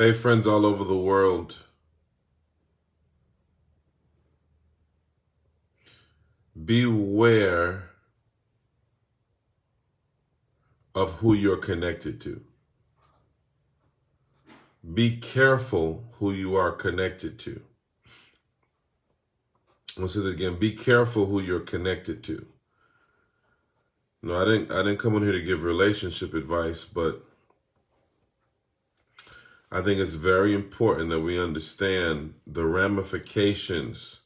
Hey, friends all over the world. Beware of who you're connected to. Be careful who you are connected to. I'll say that again. Be careful who you're connected to. No, I didn't come on here to give relationship advice, but I think it's very important that we understand the ramifications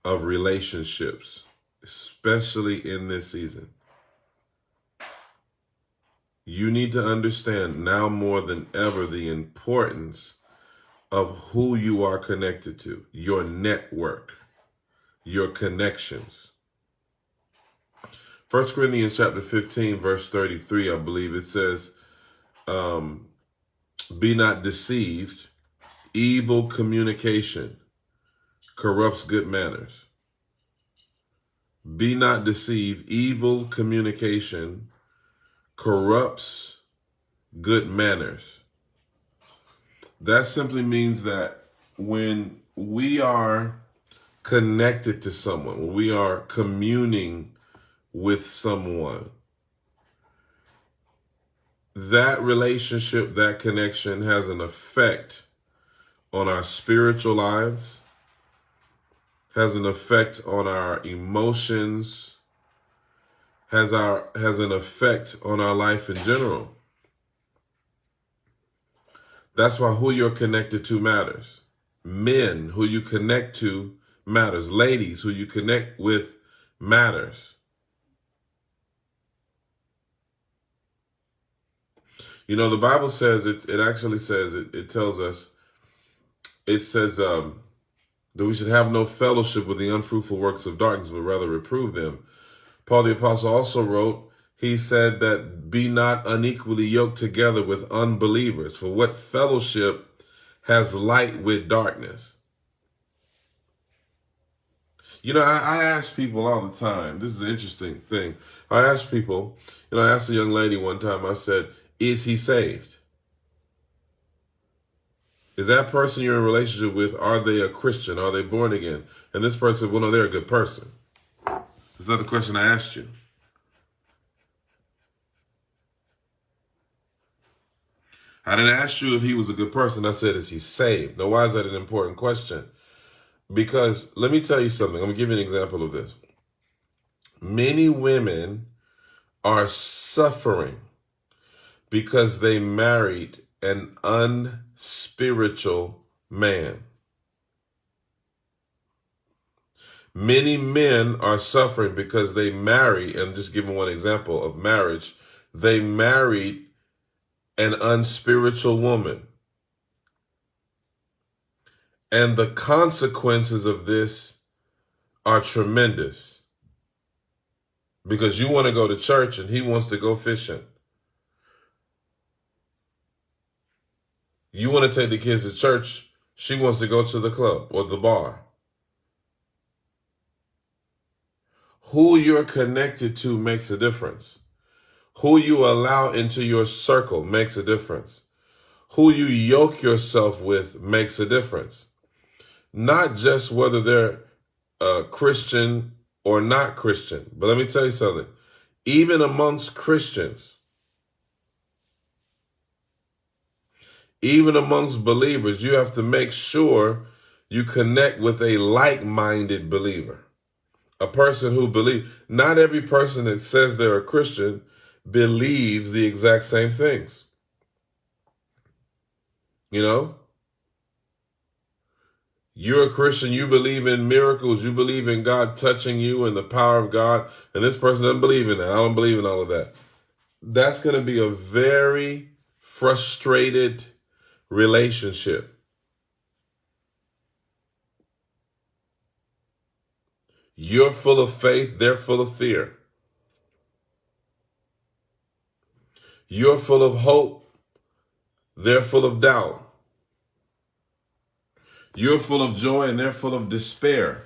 of relationships, especially in this season. You need to understand now more than ever the importance of who you are connected to, your network, your connections. 1 Corinthians chapter 15, verse 33, I believe it says, be not deceived. Evil communication corrupts good manners. Be not deceived. Evil communication corrupts good manners. That simply means that when we are connected to someone, when we are communing with someone, that relationship, that connection has an effect on our spiritual lives, has an effect on our emotions, has an effect on our life in general. That's why who you're connected to matters. Men, who you connect to matters. Ladies, who you connect with matters. You know, the Bible says, it actually says, it tells us, it says that we should have no fellowship with the unfruitful works of darkness, but rather reprove them. Paul the Apostle also wrote, he said that be not unequally yoked together with unbelievers. For what fellowship has light with darkness? You know, I ask people all the time, this is an interesting thing. I ask people, I asked a young lady one time, I said, is he saved? Is that person you're in a relationship with, are they a Christian? Are they born again? And this person said, well, no, they're a good person. Is that the question I asked you? I didn't ask you if he was a good person. I said, is he saved? Now, why is that an important question? Because let me tell you something. I'm going to give you an example of this. Many women are suffering because they married an unspiritual man. Many men are suffering because they marry, and just giving one example of marriage, they married an unspiritual woman. And the consequences of this are tremendous. Because you want to go to church and he wants to go fishing. You want to take the kids to church, she wants to go to the club or the bar. Who you're connected to makes a difference. Who you allow into your circle makes a difference. Who you yoke yourself with makes a difference. Not just whether they're Christian or not Christian. But let me tell you something. Even amongst Christians, even amongst believers, you have to make sure you connect with a like-minded believer. A person who believes. Not every person that says they're a Christian believes the exact same things. You know? You're a Christian, you believe in miracles, you believe in God touching you and the power of God, and this person doesn't believe in that. I don't believe in all of that. That's going to be a very frustrated relationship. You're full of faith, they're full of fear. You're full of hope, they're full of doubt. You're full of joy and they're full of despair.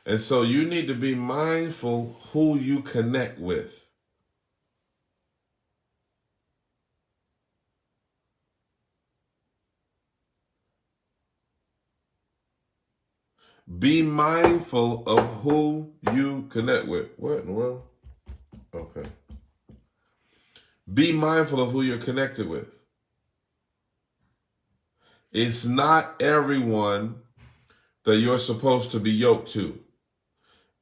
And so you need to be mindful who you connect with. Be mindful of who you connect with. What in the world? Okay. Be mindful of who you're connected with. It's not everyone that you're supposed to be yoked to.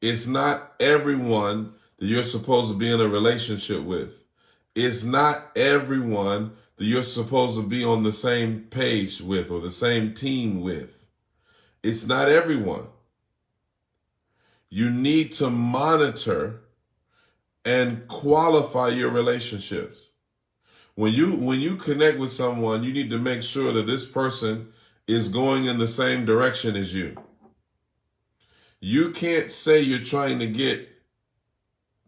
It's not everyone that you're supposed to be in a relationship with. It's not everyone that you're supposed to be on the same page with or the same team with. It's not everyone. You need to monitor and qualify your relationships. When you connect with someone, you need to make sure that this person is going in the same direction as you. You can't say you're trying to get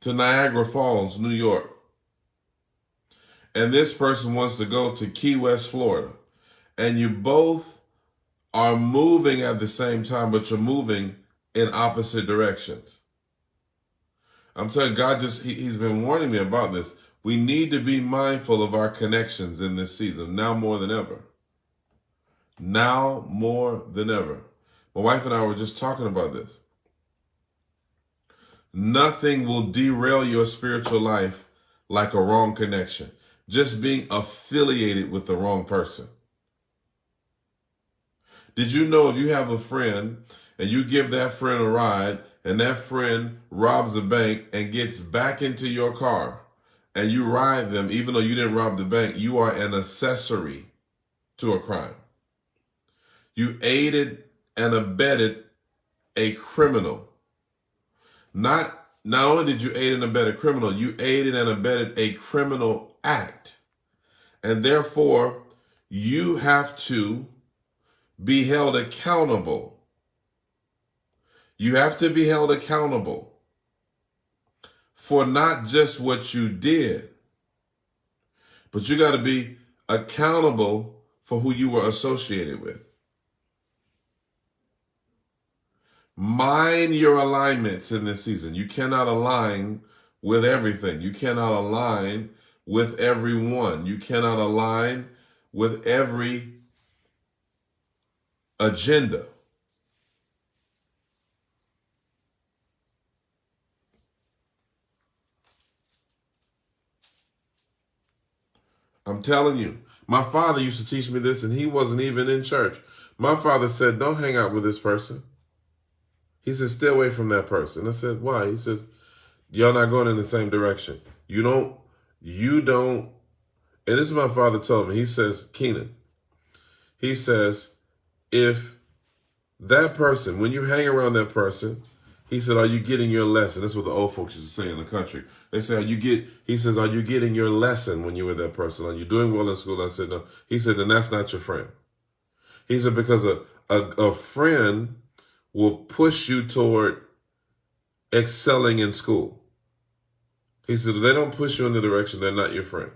to Niagara Falls, New York, and this person wants to go to Key West, Florida, and you both are moving at the same time, but you're moving in opposite directions. I'm telling you, God he's been warning me about this. We need to be mindful of our connections in this season, now more than ever. Now more than ever. My wife and I were just talking about this. Nothing will derail your spiritual life like a wrong connection. Just being affiliated with the wrong person. Did you know if you have a friend and you give that friend a ride and that friend robs a bank and gets back into your car and you ride them, even though you didn't rob the bank, you are an accessory to a crime. You aided and abetted a criminal. Not only did you aid and abet a criminal, you aided and abetted a criminal act. And therefore, you have to be held accountable. You have to be held accountable for not just what you did, but you got to be accountable for who you were associated with. Mind your alignments in this season. You cannot align with everything. You cannot align with everyone. You cannot align with every agenda. I'm telling you, my father used to teach me this, and he wasn't even in church. My father said, don't hang out with this person. He said, stay away from that person. I said, why? He says, y'all not going in the same direction. You don't, and this is what my father told me. He says, Keenan, he says, if that person, when you hang around that person, he said, are you getting your lesson? That's what the old folks used to say in the country. They say, he says, are you getting your lesson when you're with that person? Are you doing well in school? I said, no. He said, then that's not your friend. He said, because a friend will push you toward excelling in school. He said, if they don't push you in the direction, they're not your friend.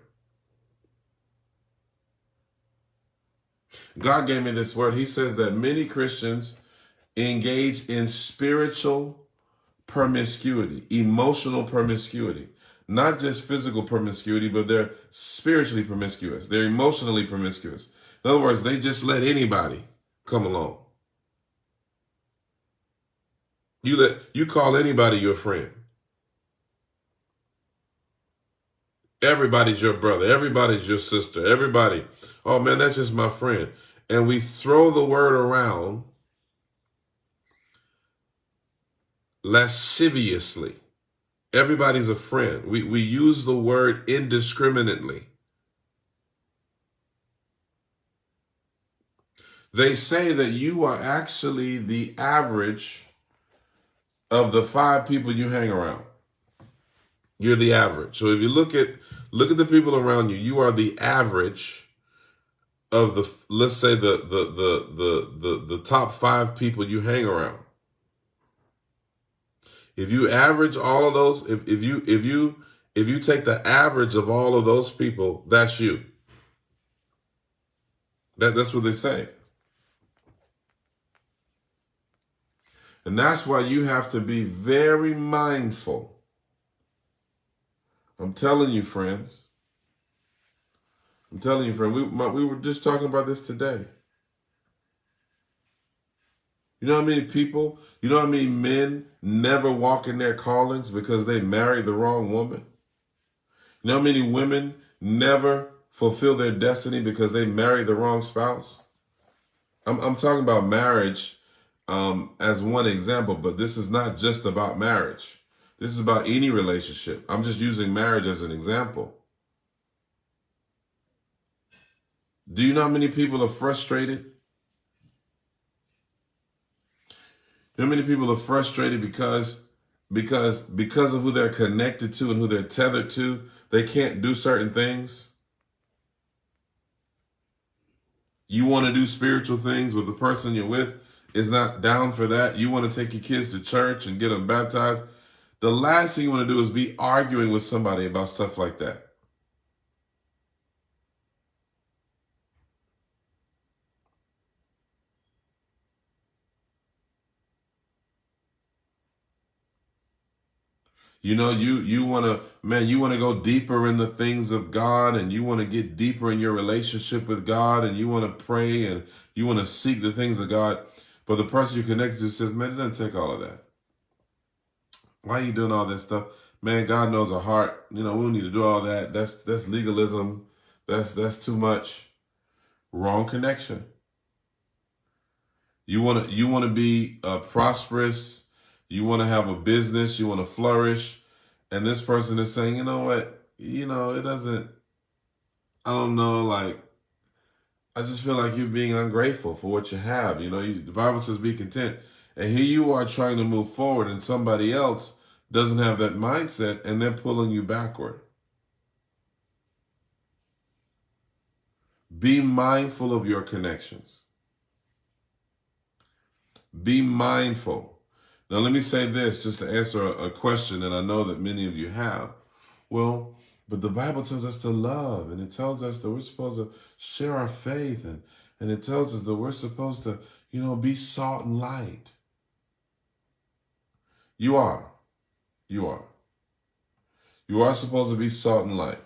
God gave me this word. He says that many Christians engage in spiritual promiscuity, emotional promiscuity, not just physical promiscuity, but they're spiritually promiscuous. They're emotionally promiscuous. In other words, they just let anybody come along. You call anybody your friend. Everybody's your brother. Everybody's your sister. Everybody. Oh man, that's just my friend. And we throw the word around lasciviously. Everybody's a friend. We use the word indiscriminately. They say that you are actually the average of the 5 people you hang around. You're the average. So if you look at the people around you, you are the average of the, let's say the top 5 people you hang around. If you average all of those, if you take the average of all of those people, that's you. That's what they say. And that's why you have to be very mindful. I'm telling you, friends. I'm telling you, friend. We were just talking about this today. You know how many people, you know how many men never walk in their callings because they married the wrong woman? You know how many women never fulfill their destiny because they married the wrong spouse? I'm talking about marriage as one example, but this is not just about marriage. This is about any relationship. I'm just using marriage as an example. Do you know how many people are frustrated? How many people are frustrated because of who they're connected to and who they're tethered to, they can't do certain things? You want to do spiritual things, but the person you're with is not down for that. You want to take your kids to church and get them baptized. The last thing you want to do is be arguing with somebody about stuff like that. You know, you want to, man, you want to go deeper in the things of God, and you want to get deeper in your relationship with God, and you want to pray, and you want to seek the things of God. But the person you're connected to says, man, it doesn't take all of that. Why are you doing all that stuff? Man, God knows our heart. You know, we don't need to do all that. That's legalism. That's too much. Wrong connection. You want to be prosperous. You want to have a business. You want to flourish. And this person is saying, you know what? You know, it doesn't, I don't know, like, I just feel like you're being ungrateful for what you have. You know, the Bible says be content. And here you are trying to move forward, and somebody else doesn't have that mindset, and they're pulling you backward. Be mindful of your connections. Be mindful. Now, let me say this just to answer a question that I know that many of you have. Well, but the Bible tells us to love, and it tells us that we're supposed to share our faith, and it tells us that we're supposed to, you know, be salt and light. You are. You are. You are supposed to be salt and light.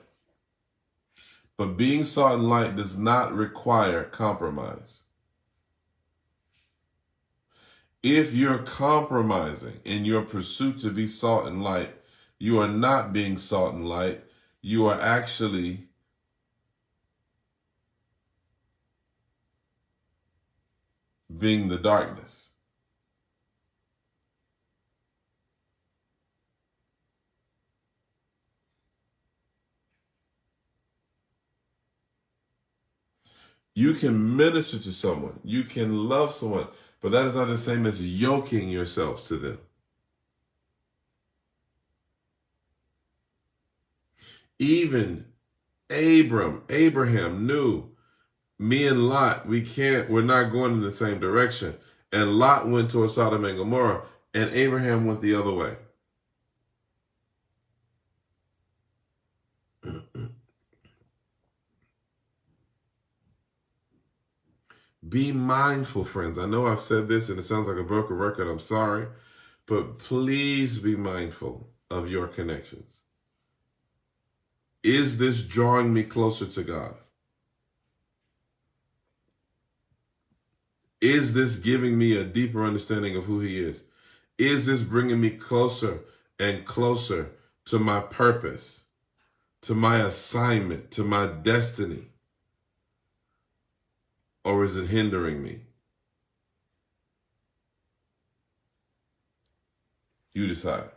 But being salt and light does not require compromise. If you're compromising in your pursuit to be salt and light, you are not being salt and light. You are actually being the darkness. You can minister to someone. You can love someone. But that is not the same as yoking yourselves to them. Even Abraham knew, me and Lot, we're not going in the same direction. And Lot went towards Sodom and Gomorrah, and Abraham went the other way. Be mindful, friends. I know I've said this and it sounds like a broken record. I'm sorry. But please be mindful of your connections. Is this drawing me closer to God? Is this giving me a deeper understanding of who He is? Is this bringing me closer and closer to my purpose, to my assignment, to my destiny? Or is it hindering me? You decide.